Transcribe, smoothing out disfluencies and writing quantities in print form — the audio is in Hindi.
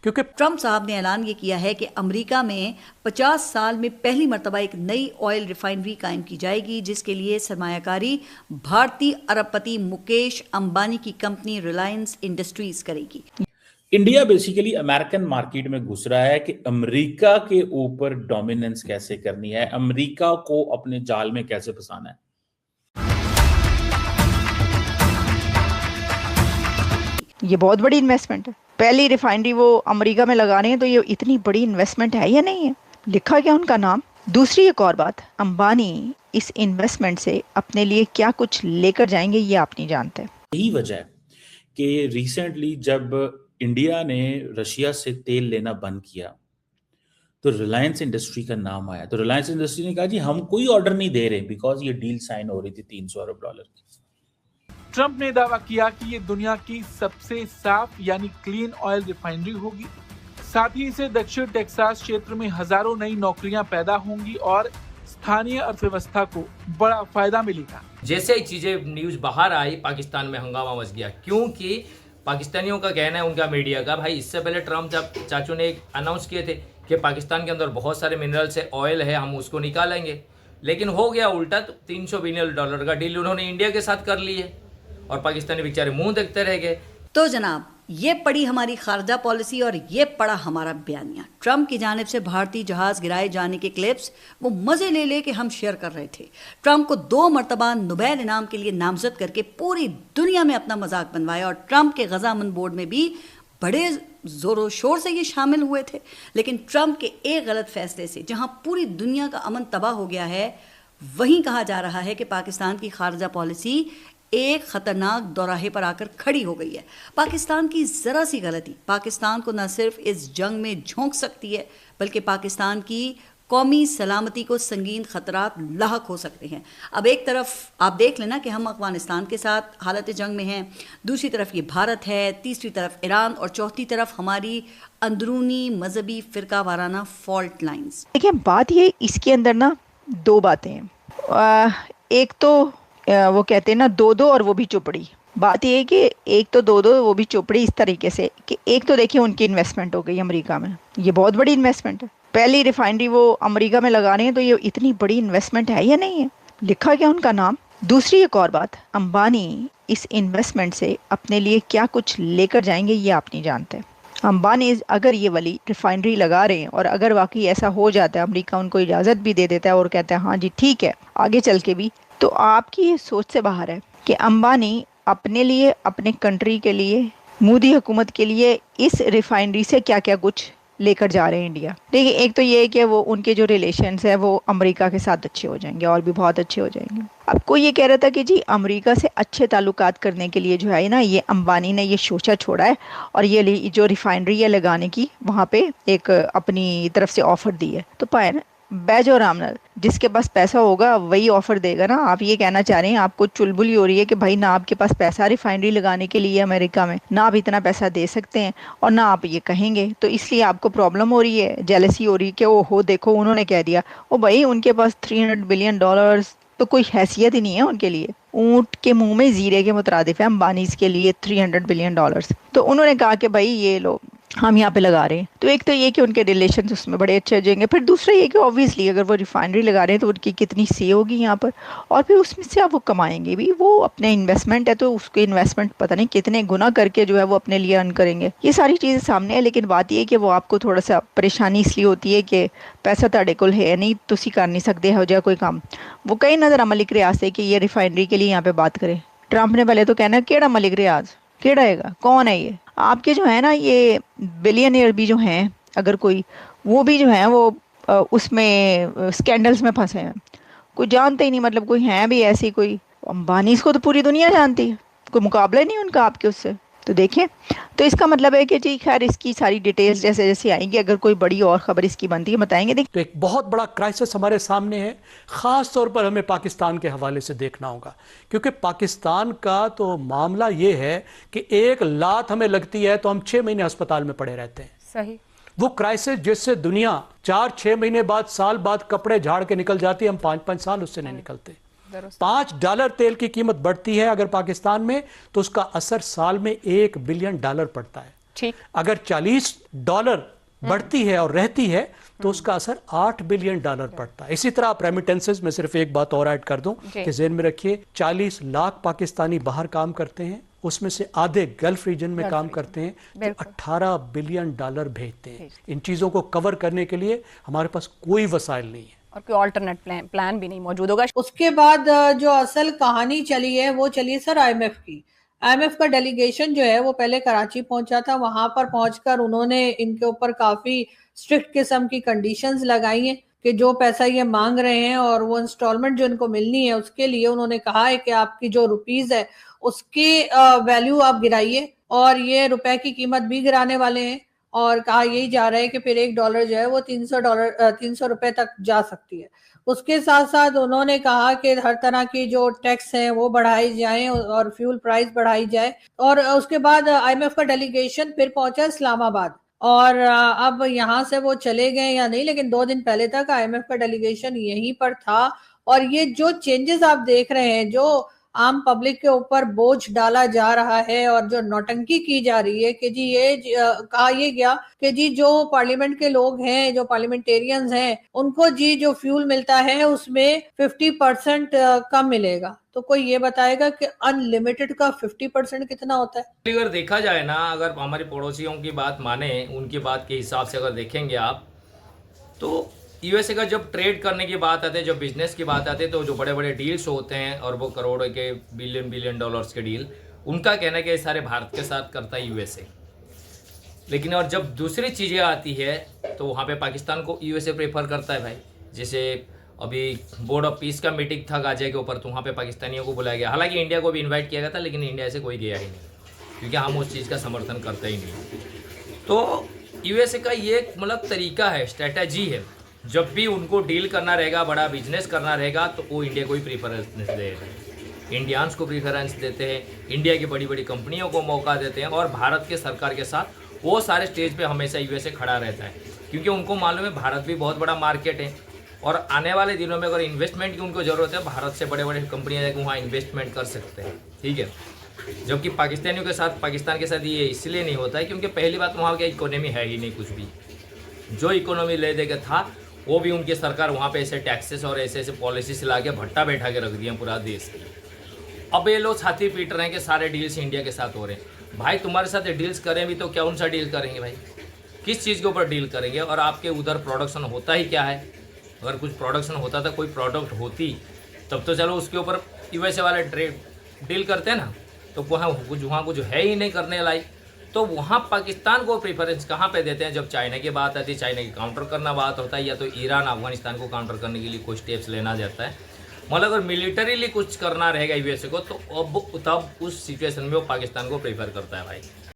क्योंकि ट्रंप साहब ने ऐलान ये किया है कि अमेरिका में 50 साल में पहली मर्तबा एक नई ऑयल रिफाइनरी कायम की जाएगी, जिसके लिए सरमायाकारी भारतीय अरबपति मुकेश अंबानी की कंपनी रिलायंस इंडस्ट्रीज करेगी। इंडिया बेसिकली अमेरिकन मार्केट में घुस रहा है कि अमेरिका के ऊपर डोमिनेंस कैसे करनी है, अमेरिका को अपने जाल में कैसे फंसाना है। ये बहुत बड़ी इन्वेस्टमेंट है। पहली रिफाइनरी वो अमेरिका में लगा रहे हैं, तो ये इतनी बड़ी इन्वेस्टमेंट है या नहीं है? लिखा क्या उनका नाम? दूसरी एक और बात, अंबानी इस इन्वेस्टमेंट से अपने लिए क्या कुछ लेकर जाएंगे ये आप नहीं जानते। यही वजह है कि रिसेंटली जब इंडिया ने रशिया से तेल लेना बंद किया तो रिलायंस इंडस्ट्री का नाम आया। तो रिलायंस इंडस्ट्री ने कहा जी हम कोई ऑर्डर नहीं दे रहे, बिकॉज ये डील साइन हो रही थी $300 अरब की। ट्रंप ने दावा किया कि ये दुनिया की सबसे साफ यानी क्लीन ऑयल रिफाइनरी होगी। साथ ही इसे दक्षिण टेक्सास क्षेत्र में हजारों नई नौकरियां पैदा होंगी और स्थानीय अर्थव्यवस्था को बड़ा फायदा मिलेगा। जैसे ही चीजें न्यूज बाहर आई, पाकिस्तान में हंगामा मच गया, क्योंकि पाकिस्तानियों का कहना है, उनका मीडिया का, भाई इससे पहले ट्रंप जब चाचू ने अनाउंस किए थे कि पाकिस्तान के अंदर बहुत सारे मिनरल्स है, ऑयल है, हम उसको निकालेंगे, लेकिन हो गया उल्टा। तो $300 बिलियन का डील उन्होंने इंडिया के साथ कर ली है और पाकिस्तानी बेचारे मुंह देखते रह गए। तो जनाब, ये पड़ी हमारी खारजा पॉलिसी और ये पड़ा हमारा बयानिया। ट्रंप की जानिब से भारतीय जहाज गिराए जाने के क्लिप्स वो मजे ले ले के हम शेयर कर रहे थे। ट्रंप को 2 मरतबा नोबेल इनाम के लिए नामजद करके पूरी दुनिया में अपना मजाक बनवाया और ट्रंप के गजामंद बोर्ड में भी बड़े जोरों शोर से ये शामिल हुए थे। लेकिन ट्रंप के एक गलत फैसले से जहां पूरी दुनिया का अमन तबाह हो गया है, वहीं कहा जा रहा है कि पाकिस्तान की खारजा पॉलिसी एक खतरनाक दौराहे पर आकर खड़ी हो गई है। पाकिस्तान की जरा सी गलती पाकिस्तान को न सिर्फ इस जंग में झोंक सकती है, बल्कि पाकिस्तान की कौमी सलामती को संगीन खतरात लाहक हो सकते हैं। अब एक तरफ आप देख लेना कि हम अफगानिस्तान के साथ हालत जंग में हैं, दूसरी तरफ ये भारत है, तीसरी तरफ ईरान और चौथी तरफ हमारी अंदरूनी मजहबी फिरका वाराना फॉल्ट लाइंस। देखिए, बात ये इसके अंदर ना 2 बातें हैं। एक तो वो कहते हैं ना 2-2 और वो भी चौपड़ी। बात ये है कि एक तो 2-2 वो भी चौपड़ी इस तरीके से कि एक तो देखिए उनकी इन्वेस्टमेंट हो गई अमेरिका में, ये बहुत बड़ी इन्वेस्टमेंट है। पहली रिफाइनरी वो अमेरिका में लगा रहे हैं, तो ये इतनी बड़ी इन्वेस्टमेंट है या नहीं है? लिखा क्या उनका नाम? दूसरी एक और बात, अंबानी इस इन्वेस्टमेंट से अपने लिए क्या कुछ लेकर जाएंगे ये आप नहीं जानते। अंबानी अगर ये वाली रिफाइनरी लगा रहे हैं और अगर वाकई ऐसा हो जाता है, अमेरिका उनको इजाज़त भी दे देता है और कहता है हाँ जी ठीक है आगे चल के भी, तो आपकी ये सोच से बाहर है कि अंबानी अपने लिए, अपने कंट्री के लिए, मोदी हुकूमत के लिए इस रिफाइनरी से क्या क्या कुछ लेकर जा रहे हैं इंडिया। देखिए, एक तो ये है कि वो उनके जो रिलेशंस है वो अमेरिका के साथ अच्छे हो जाएंगे और भी बहुत अच्छे हो जाएंगे। अब कोई ये कह रहा था कि जी अमेरिका से अच्छे ताल्लुकात करने के लिए जो है ना, ये अंबानी ने ये सोचा छोड़ा है और ये जो रिफाइनरी है लगाने की वहाँ पे एक अपनी तरफ से ऑफर दी है। तो पाए ना, बैज और रामनल, जिसके पास पैसा होगा वही ऑफर देगा ना। आप ये कहना चाह रहे हैं, आपको चुलबुली हो रही है कि भाई ना आपके पास पैसा रिफाइनरी लगाने के लिए अमेरिका में, ना आप इतना पैसा दे सकते हैं और ना आप ये कहेंगे, तो इसलिए आपको प्रॉब्लम हो रही है, जेलसी हो रही है कि ओहो देखो उन्होंने कह दिया। ओ भाई, उनके पास $300 बिलियन तो कोई हैसियत ही नहीं है उनके लिए। ऊंट के मुंह में जीरे के मुतरादिफ है अंबानी के लिए $300 बिलियन। तो उन्होंने कहा कि भाई ये लो हम यहाँ पे लगा रहे हैं। तो एक तो ये कि उनके रिलेशन उसमें बड़े अच्छे हो जाएंगे, फिर दूसरा ये कि ऑब्वियसली अगर वो रिफाइनरी लगा रहे हैं तो उनकी कितनी से होगी यहाँ पर, और फिर उसमें से आप वो कमाएंगे भी। वो अपने इन्वेस्टमेंट है तो उसको इन्वेस्टमेंट पता नहीं कितने गुना करके जो है वो अपने लिए अर्न करेंगे। ये सारी चीज़ें सामने है, लेकिन बात ये कि वो आपको थोड़ा सा परेशानी इसलिए होती है कि पैसा ਤੁਹਾਡੇ ਕੋਲ है नहीं, तुसी कर नहीं सकते हो जाए कोई काम। वो कई नज़र मलिक रियाज से कि ये रिफाइनरी के लिए यहाँ पे बात करें। ट्रंप ने पहले तो कहना केड़ा मलिक रियाज, केड़ा हैगा, कौन है ये? आपके जो है ना ये बिलियनियर भी जो हैं, अगर कोई वो भी जो है वो उसमें स्कैंडल्स में फंसे हैं, कोई जानते ही नहीं, मतलब कोई है भी ऐसी कोई। अंबानी इसको तो पूरी दुनिया जानती है, कोई मुकाबला नहीं उनका आपके उससे। तो देखें, तो इसका मतलब है कि जी खैर इसकी सारी डिटेल्स जैसे जैसे आएंगी, अगर कोई बड़ी और खबर इसकी बनती है बताएंगे। तो एक बहुत बड़ा क्राइसिस हमारे सामने है, ख़ास तौर पर हमें पाकिस्तान के हवाले से देखना होगा, क्योंकि पाकिस्तान का तो मामला ये है कि एक लात हमें लगती है तो हम 6 महीने अस्पताल में पड़े रहते हैं। सही। वो क्राइसिस जिससे दुनिया 4-6 महीने बाद, साल बाद कपड़े झाड़ के निकल जाती है, हम 5-5 साल उससे नहीं निकलते। $5 तेल की कीमत बढ़ती है अगर पाकिस्तान में, तो उसका असर साल में $1 बिलियन पड़ता है। ठीक। अगर $40 बढ़ती है और रहती है तो उसका असर $8 बिलियन पड़ता है। इसी तरह आप रेमिटेंसेस में सिर्फ एक बात और ऐड कर दूं कि ज़हन में रखिए 40 लाख पाकिस्तानी बाहर काम करते हैं, उसमें से आधे गल्फ रीजन में काम करते हैं, तो $18 बिलियन भेजते हैं। इन चीज़ों को कवर करने के लिए हमारे पास कोई वसाइल नहीं है और कोई ऑल्टरनेट प्लान भी नहीं मौजूद होगा। उसके बाद जो असल कहानी चली है वो चली सर IMF की। IMF का डेलीगेशन जो है वो पहले कराची पहुंचा था। वहां पर पहुंचकर उन्होंने इनके ऊपर काफी स्ट्रिक्ट किस्म की कंडीशंस लगाई हैं कि जो पैसा ये मांग रहे हैं और वो इंस्टॉलमेंट जो इनको मिलनी है उसके लिए उन्होंने कहा है कि आपकी जो रुपीज है उसकी वैल्यू आप गिराइए, और ये रुपए की कीमत भी गिराने वाले हैं। और कहा यही जा रहा है कि फिर $1 जो है वो $300 रुपए तक जा सकती है। उसके साथ साथ उन्होंने कहा कि हर तरह की जो टैक्स हैं वो बढ़ाई जाएं और फ्यूल प्राइस बढ़ाई जाए। और उसके बाद IMF का डेलीगेशन फिर पहुंचा इस्लामाबाद, और अब यहाँ से वो चले गए या नहीं, लेकिन 2 दिन पहले तक IMF का डेलीगेशन यहीं पर था। और ये जो चेंजेस आप देख रहे हैं, जो आम पब्लिक के ऊपर बोझ डाला जा रहा है और जो नौटंकी की जा रही है कि जी ये कहा ये गया कि जी जो पार्लियामेंट के लोग हैं, जो पार्लियामेंटेरियंस हैं, उनको जी जो फ्यूल मिलता है उसमें 50% कम मिलेगा। तो कोई ये बताएगा कि अनलिमिटेड का 50% कितना होता है? अगर देखा जाए ना, अगर हमारे पड़ोसियों की बात माने, उनकी बात के हिसाब से अगर देखेंगे आप, तो यूएसए का जब ट्रेड करने की बात आती है, जब बिजनेस की बात आती है, तो जो बड़े बड़े डील्स होते हैं और वो करोड़ों के बिलियन डॉलर्स के डील, उनका कहना है कि सारे भारत के साथ करता है यूएसए। लेकिन और जब दूसरी चीज़ें आती है तो वहाँ पे पाकिस्तान को यूएसए प्रेफर करता है भाई। जैसे अभी बोर्ड ऑफ पीस का मीटिंग था गाजिया के ऊपर, तो वहाँ पे पाकिस्तानियों को बुलाया गया। हालांकि इंडिया को भी इन्वाइट किया गया था, लेकिन इंडिया से कोई गया ही नहीं, क्योंकि हम उस चीज़ का समर्थन करते ही नहीं। तो यूएसए का ये मतलब तरीका है, स्ट्रेटजी है, जब भी उनको डील करना रहेगा, बड़ा बिजनेस करना रहेगा, तो वो इंडिया को ही प्रीफरेंस दे रहे हैं, इंडियंस को प्रीफरेंस देते हैं, इंडिया की बड़ी बड़ी कंपनियों को मौका देते हैं। और भारत के सरकार के साथ वो सारे स्टेज पे हमेशा यूएसए खड़ा रहता है, क्योंकि उनको मालूम है भारत भी बहुत बड़ा मार्केट है और आने वाले दिनों में अगर इन्वेस्टमेंट की उनको ज़रूरत है, भारत से बड़े बड़े कंपनियाँ जाकर वहाँ इन्वेस्टमेंट कर सकते हैं। ठीक है, जबकि पाकिस्तानियों के साथ, पाकिस्तान के साथ ये इसलिए नहीं होता है क्योंकि पहली बात वहाँ की इकोनॉमी है ही नहीं कुछ भी। जो इकोनॉमी ले दे के था वो भी उनकी सरकार वहाँ पे ऐसे टैक्सेस और ऐसे ऐसे पॉलिसीज ला के भट्टा बैठा के रख दिया पूरा देश की। अब ये लोग छाती पीट रहे हैं कि सारे डील्स इंडिया के साथ हो रहे हैं। भाई तुम्हारे साथ डील्स करें भी तो क्या उनसा डील करेंगे भाई, किस चीज़ के ऊपर डील करेंगे? और आपके उधर प्रोडक्शन होता ही क्या है? अगर कुछ प्रोडक्शन होता था, कोई प्रोडक्ट होती, तब तो चलो उसके ऊपर यूएसए वाले ट्रेड डील करते हैं ना। तो वहाँ कुछ है ही नहीं करने लायक, तो वहाँ पाकिस्तान को प्रेफरेंस कहाँ पे देते हैं? जब चाइना की बात आती है, चाइना की काउंटर करना बात होता है, या तो ईरान अफगानिस्तान को काउंटर करने के लिए कोई स्टेप्स लेना जाता है। मतलब अगर मिलिटरीली कुछ करना रहेगा यूएसए को, तो अब तब उस सिचुएशन में वो पाकिस्तान को प्रेफर करता है भाई।